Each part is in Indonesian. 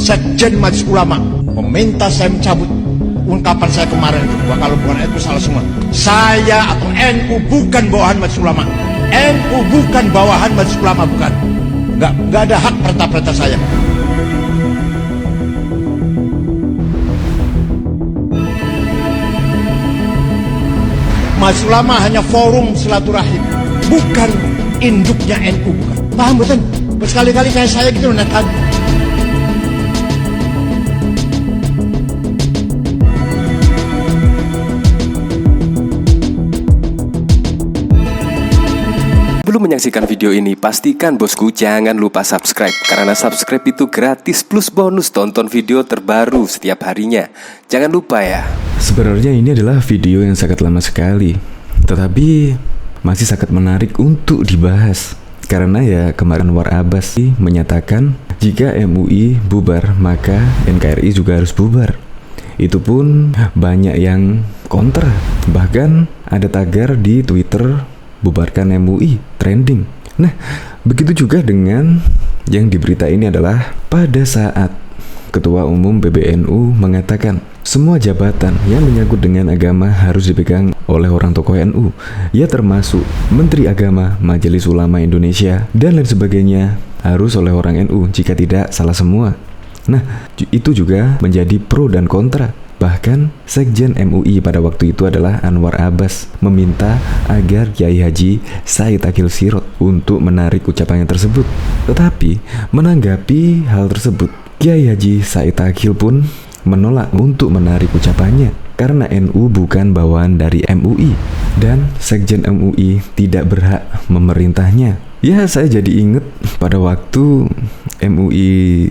Sekjen Majelis Ulama meminta saya mencabut ungkapan saya kemarin itu, bahwa kalau bukan NU salah semua. Saya atau NU bukan bawahan Majelis Ulama. NU bukan bawahan Majelis Ulama, bukan. Nggak ada hak perintah-perintah saya. Majelis Ulama hanya forum silaturahim, bukan induknya NU, bukan. Paham betul? Berkali-kali kayak saya gitu menekan. Sebelum menyaksikan video ini, pastikan bosku jangan lupa subscribe. Karena subscribe itu gratis plus bonus tonton video terbaru setiap harinya. Jangan lupa ya. Sebenarnya ini adalah video yang sangat lama sekali, tetapi masih sangat menarik untuk dibahas. Karena ya kemarin Anwar Abbas menyatakan jika MUI bubar maka NKRI juga harus bubar. Itu pun banyak yang kontra. Bahkan ada tagar di Twitter bubarkan MUI trending. Nah, begitu juga dengan yang di berita ini adalah pada saat Ketua Umum PBNU mengatakan semua jabatan yang menyangkut dengan agama harus dipegang oleh orang tokoh NU, ya termasuk Menteri Agama, Majelis Ulama Indonesia, dan lain sebagainya harus oleh orang NU, jika tidak salah semua. Nah, itu juga menjadi pro dan kontra. Bahkan Sekjen MUI pada waktu itu adalah Anwar Abbas meminta agar Kiai Haji Said Akhil Sirot untuk menarik ucapannya tersebut. Tetapi menanggapi hal tersebut, Kiai Haji Said Akhil pun menolak untuk menarik ucapannya karena NU bukan bawaan dari MUI dan Sekjen MUI tidak berhak memerintahnya. Ya, saya jadi inget pada waktu MUI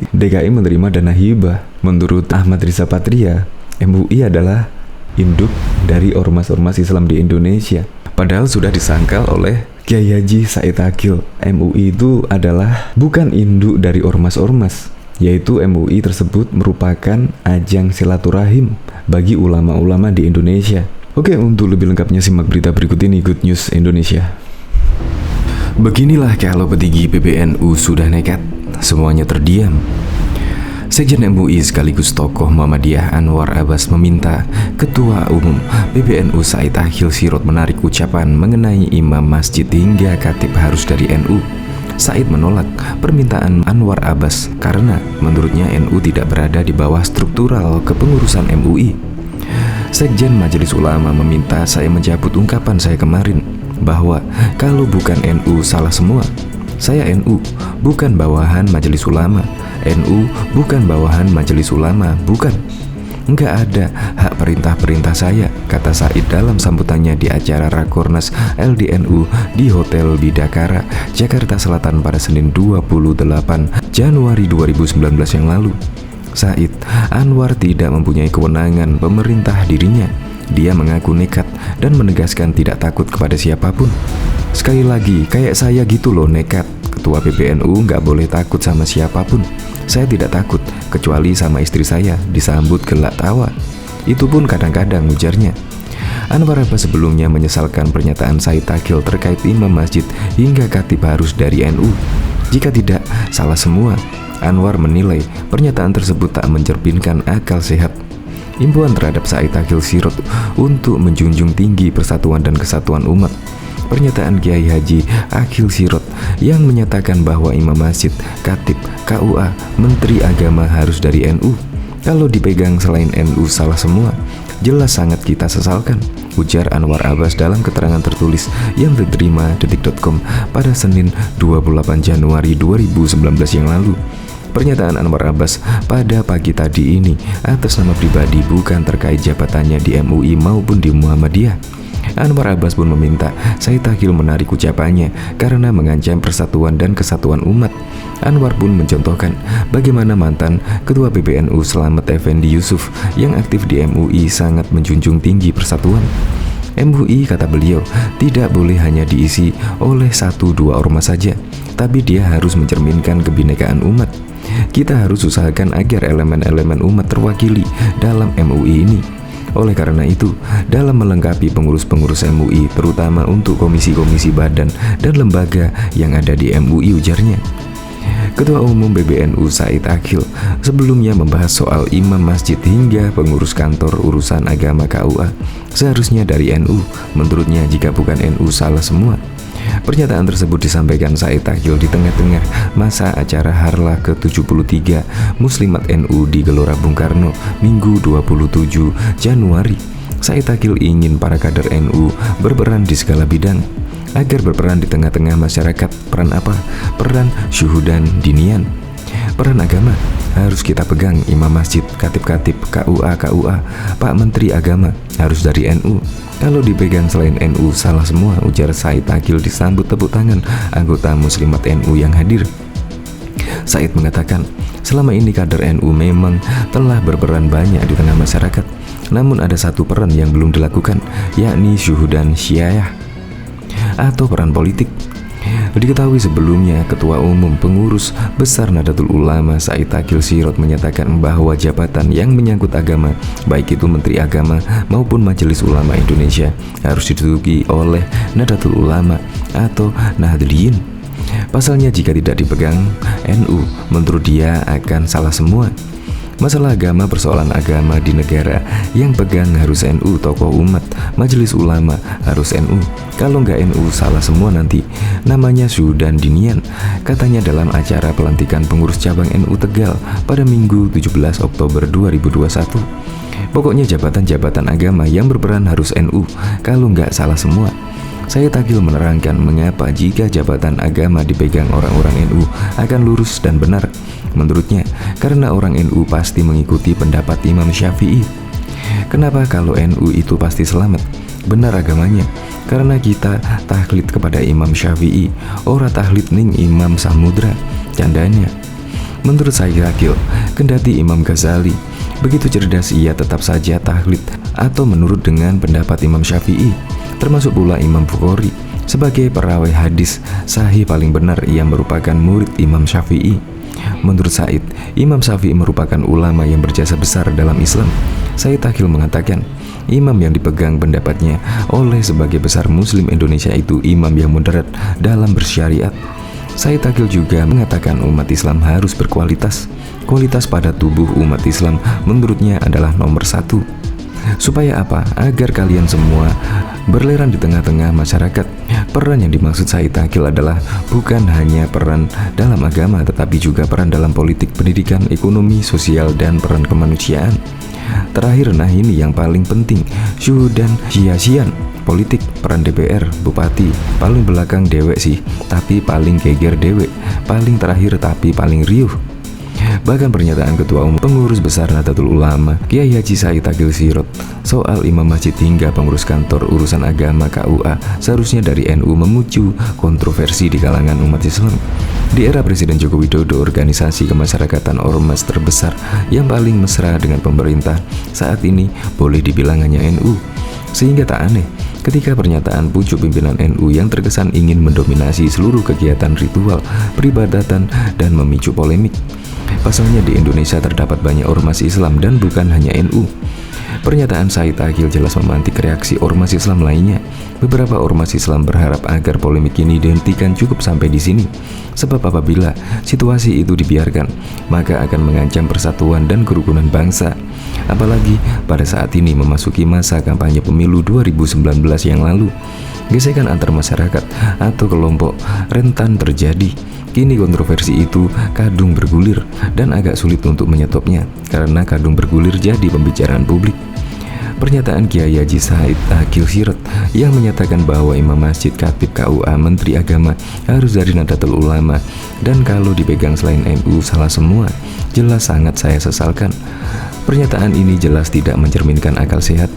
DKI menerima dana hibah. Menurut Ahmad Riza Patria, MUI adalah induk dari ormas-ormas Islam di Indonesia. Padahal sudah disangkal oleh Kiai Haji Said Akhil, MUI itu adalah bukan induk dari ormas-ormas, yaitu MUI tersebut merupakan ajang silaturahim bagi ulama-ulama di Indonesia. Oke, untuk lebih lengkapnya simak berita berikut ini, Good News Indonesia. Beginilah kalau petinggi PBNU sudah nekat, semuanya terdiam. Sekjen MUI sekaligus tokoh Muhammadiyah Anwar Abbas meminta Ketua Umum PBNU Said Akhil Sirot menarik ucapan mengenai imam masjid hingga khatib harus dari NU. Said menolak permintaan Anwar Abbas karena menurutnya NU tidak berada di bawah struktural kepengurusan MUI. Sekjen Majelis Ulama meminta saya mencabut ungkapan saya kemarin bahwa kalau bukan NU salah semua. Saya NU, bukan bawahan Majelis Ulama. NU bukan bawahan Majelis Ulama, bukan. Enggak ada hak perintah-perintah saya, kata Said dalam sambutannya di acara Rakornas LDNU di Hotel Bidakara, Jakarta Selatan pada Senin 28 Januari 2019 yang lalu. Said, Anwar tidak mempunyai kewenangan pemerintah dirinya. Dia mengaku nekat dan menegaskan tidak takut kepada siapapun. Sekali lagi, kayak saya gitu loh, nekat. Ketua PBNU nggak boleh takut sama siapapun. Saya tidak takut, kecuali sama istri saya, disambut gelak tawa. Itu pun kadang-kadang, ujarnya. Anwar Abbas sebelumnya menyesalkan pernyataan Said Akhil terkait imam masjid hingga khatib harus dari NU. Jika tidak, salah semua. Anwar menilai pernyataan tersebut tak mencerminkan akal sehat. Imbauan terhadap Said Akhil Sirot untuk menjunjung tinggi persatuan dan kesatuan umat. Pernyataan Kiai Haji Akhil Sirot yang menyatakan bahwa imam masjid, khatib, KUA, Menteri Agama harus dari NU. Kalau dipegang selain NU salah semua. Jelas sangat kita sesalkan, ujar Anwar Abbas dalam keterangan tertulis yang diterima detik.com pada Senin 28 Januari 2019 yang lalu. Pernyataan Anwar Abbas pada pagi tadi ini atas nama pribadi, bukan terkait jabatannya di MUI maupun di Muhammadiyah. Anwar Abbas pun meminta Said Akhil menarik ucapannya karena mengancam persatuan dan kesatuan umat. Anwar pun mencontohkan bagaimana mantan Ketua PBNU Slamet Effendi Yusuf yang aktif di MUI sangat menjunjung tinggi persatuan. MUI, kata beliau, tidak boleh hanya diisi oleh 1-2 ormas saja, tapi dia harus mencerminkan kebinekaan umat. Kita harus usahakan agar elemen-elemen umat terwakili dalam MUI ini. Oleh karena itu, dalam melengkapi pengurus-pengurus MUI, terutama untuk komisi-komisi badan dan lembaga yang ada di MUI, ujarnya, Ketua Umum PBNU Said Akhil sebelumnya membahas soal imam masjid hingga pengurus kantor urusan agama KUA seharusnya dari NU. Menurutnya jika bukan NU salah semua. Pernyataan tersebut disampaikan Said Akhil di tengah-tengah masa acara Harlah ke-73 Muslimat NU di Gelora Bung Karno Minggu 27 Januari. Said Akhil ingin para kader NU berperan di segala bidang agar berperan di tengah-tengah masyarakat. Peran apa? Peran syuhudan dinian. Peran agama harus kita pegang. Imam masjid, katib-katib, KUA, Pak Menteri Agama harus dari NU. Kalau dipegang selain NU salah semua, ujar Said Akhil disambut tepuk tangan anggota Muslimat NU yang hadir. Said mengatakan, selama ini kader NU memang telah berperan banyak di tengah masyarakat. Namun ada satu peran yang belum dilakukan, yakni syuhudan syiah atau peran politik. Diketahui sebelumnya Ketua Umum Pengurus Besar Nahdlatul Ulama Said Akhil Sirot menyatakan bahwa jabatan yang menyangkut agama, baik itu Menteri Agama maupun Majelis Ulama Indonesia, harus diduduki oleh Nahdlatul Ulama atau Nahdliyin. Pasalnya jika tidak dipegang NU, menurut dia akan salah semua. Masalah agama, persoalan agama di negara yang pegang harus NU, tokoh umat, majelis ulama harus NU. Kalau nggak NU salah semua nanti. Namanya syuhudan dinian, katanya dalam acara pelantikan pengurus cabang NU Tegal pada Minggu 17 Oktober 2021. Pokoknya jabatan-jabatan agama yang berperan harus NU, kalau nggak salah semua. Said Akhil menerangkan mengapa jika jabatan agama dipegang orang-orang NU akan lurus dan benar. Menurutnya, karena orang NU pasti mengikuti pendapat Imam Syafi'i. Kenapa kalau NU itu pasti selamat? Benar agamanya, karena kita taklid kepada Imam Syafi'i, ora taklid ning Imam Samudra. Candanya. Menurut Said Akhil, kendati Imam Ghazali begitu cerdas, ia tetap saja taklid atau menurut dengan pendapat Imam Syafi'i. Termasuk pula Imam Bukhari sebagai perawai hadis sahih paling benar, ia merupakan murid Imam Syafi'i. Menurut Said, Imam Syafi'i merupakan ulama yang berjasa besar dalam Islam. Said Akhil mengatakan, imam yang dipegang pendapatnya oleh sebagai besar Muslim Indonesia itu imam yang moderat dalam bersyariat. Said Akhil juga mengatakan umat Islam harus berkualitas. Kualitas pada tubuh umat Islam menurutnya adalah nomor satu. Supaya apa? Agar kalian semua berleran di tengah-tengah masyarakat. Peran yang dimaksud Said Akhil adalah bukan hanya peran dalam agama, tetapi juga peran dalam politik, pendidikan, ekonomi, sosial, dan peran kemanusiaan. Terakhir, nah ini yang paling penting, syuhudan sia-sian. Politik, peran DPR, bupati, paling belakang dewek sih, tapi paling geger dewek, paling terakhir tapi paling riuh. Bahkan pernyataan Ketua Umum Pengurus Besar Nahdlatul Ulama Kiai Haji Said Akhil Sirot soal imam masjid hingga pengurus kantor urusan agama KUA seharusnya dari NU memicu kontroversi di kalangan umat Islam. Di era Presiden Joko Widodo, organisasi kemasyarakatan ormas terbesar yang paling mesra dengan pemerintah saat ini boleh dibilang hanya NU. Sehingga tak aneh ketika pernyataan pucuk pimpinan NU yang terkesan ingin mendominasi seluruh kegiatan ritual, peribadatan, dan memicu polemik. Pasalnya di Indonesia terdapat banyak ormas Islam dan bukan hanya NU. Pernyataan Said Akhil jelas memantik reaksi ormas Islam lainnya. Beberapa ormas Islam berharap agar polemik ini dihentikan cukup sampai di sini. Sebab apabila situasi itu dibiarkan, maka akan mengancam persatuan dan kerukunan bangsa. Apalagi pada saat ini memasuki masa kampanye pemilu 2019 yang lalu. Gesekan antar masyarakat atau kelompok rentan terjadi. Kini kontroversi itu kadung bergulir dan agak sulit untuk menyetopnya karena kadung bergulir jadi pembicaraan publik. Pernyataan Kiai Haji Said Akhil Sirot yang menyatakan bahwa imam masjid, katib, KUA, menteri agama harus dari Nahdlatul Ulama dan kalau dipegang selain NU salah semua, jelas sangat saya sesalkan. Pernyataan ini jelas tidak mencerminkan akal sehat.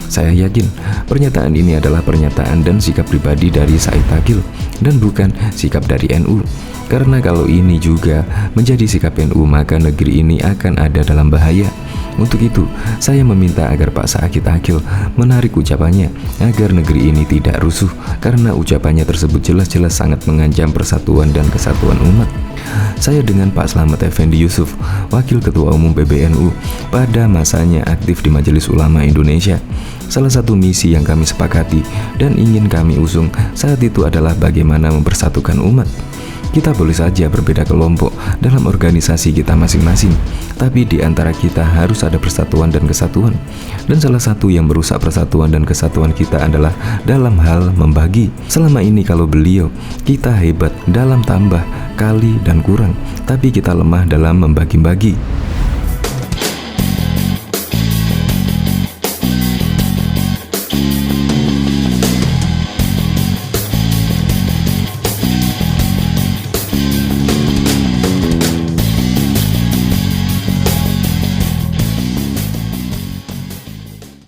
Saya yakin pernyataan ini adalah pernyataan dan sikap pribadi dari Said Akhil dan bukan sikap dari NU. Karena kalau ini juga menjadi sikap NU, maka negeri ini akan ada dalam bahaya. Untuk itu, saya meminta agar Pak Said Akhil menarik ucapannya agar negeri ini tidak rusuh karena ucapannya tersebut jelas-jelas sangat mengancam persatuan dan kesatuan umat. Saya dengan Pak Slamet Effendi Yusuf, Wakil Ketua Umum PBNU, pada masanya aktif di Majelis Ulama Indonesia. Salah satu misi yang kami sepakati dan ingin kami usung saat itu adalah bagaimana mempersatukan umat. Kita boleh saja berbeda kelompok dalam organisasi kita masing-masing, tapi di antara kita harus ada persatuan dan kesatuan. Dan salah satu yang merusak persatuan dan kesatuan kita adalah dalam hal membagi. Selama ini kalau beliau, kita hebat dalam tambah, kali, dan kurang, tapi kita lemah dalam membagi-bagi.